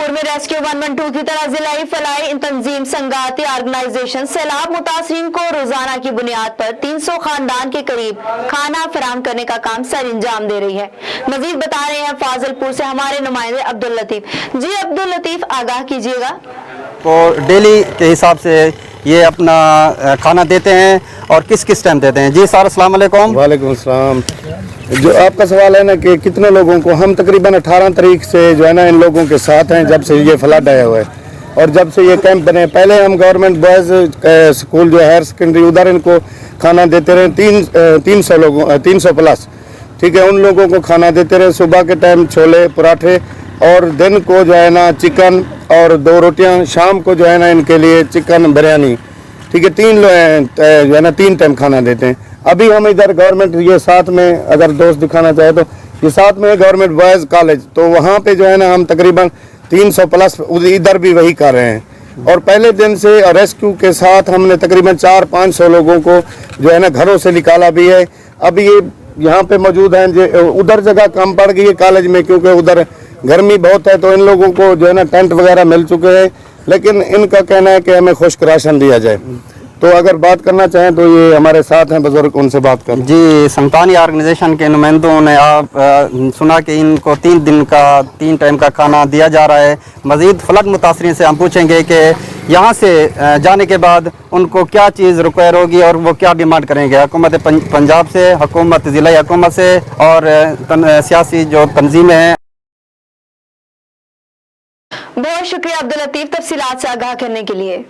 रामपुर में रेस्क्यू 112 की तरह जिलाई फलाई तंजीम संगाती ऑर्गेनाइजेशन सैलाब मुतासरीन को रोजाना की बुनियाद पर 300 खानदान के करीब खाना फराहम करने का काम सर अंजाम दे रही है। मजीद बता रहे हैं फाजिलपुर से हमारे नुमाइंदे अब्दुल लतीफ। जी अब्दुल लतीफ, आगाह कीजिएगा। तो डेली के हिसाब से ये अपना खाना देते हैं और किस किस टाइम देते हैं? जी सर, अस्सलाम वालेकुम। वालेकुम अस्सलाम। जो आपका सवाल है ना कि कितने लोगों को, हम तकरीबन 18 तारीख से जो है ना इन लोगों के साथ हैं जब से ये फ्लड आया हुआ है और जब से ये कैंप बने। पहले हम गवर्नमेंट बॉयज़ स्कूल जो हायर सेकेंडरी उधर इनको खाना देते रहे 300 लोगों 300 प्लस, ठीक है, उन लोगों को खाना देते रहे। सुबह के टाइम छोले पराठे और दिन को जो है ना चिकन और 2 रोटियां, शाम को जो है ना इनके लिए चिकन बिरयानी, ठीक है, 3 जो है ना 3 टाइम खाना देते हैं। अभी हम इधर गवर्नमेंट ये साथ में, अगर दोस्त दिखाना चाहे तो ये साथ में गवर्नमेंट बॉयज़ कॉलेज, तो वहाँ पे जो है ना हम तकरीबन 300 प्लस इधर भी वही कर रहे हैं। और पहले दिन से रेस्क्यू के साथ हमने तकरीबन 400-500 लोगों को जो है ना घरों से निकाला भी है। अभी ये यहाँ पे मौजूद हैं, जो उधर जगह कम पड़ गई है कॉलेज में क्योंकि उधर गर्मी बहुत है, तो इन लोगों को जो है ना टेंट वगैरह मिल चुके हैं, लेकिन इनका कहना है कि हमें खुश्क राशन दिया जाए। तो अगर बात करना चाहें तो ये हमारे साथ हैं बुजुर्ग, उनसे बात करें। जी, संतानी ऑर्गेनाइजेशन के नुमाइंदों ने आप सुना कि इनको 3 दिन का 3 टाइम का खाना दिया जा रहा है। मज़ीद फ्लड मुतासरीन से हम पूछेंगे कि यहाँ से जाने के बाद उनको क्या चीज़ रिक्वायर होगी और वो क्या डिमांड करेंगे हुकूमत पंजाब से, हुकूमत ज़िला हुकूमत से और सियासी जो तंजीमें हैं। बहुत शुक्रिया अब्दुल लतीफ तफसीलात से आगाह करने के लिए।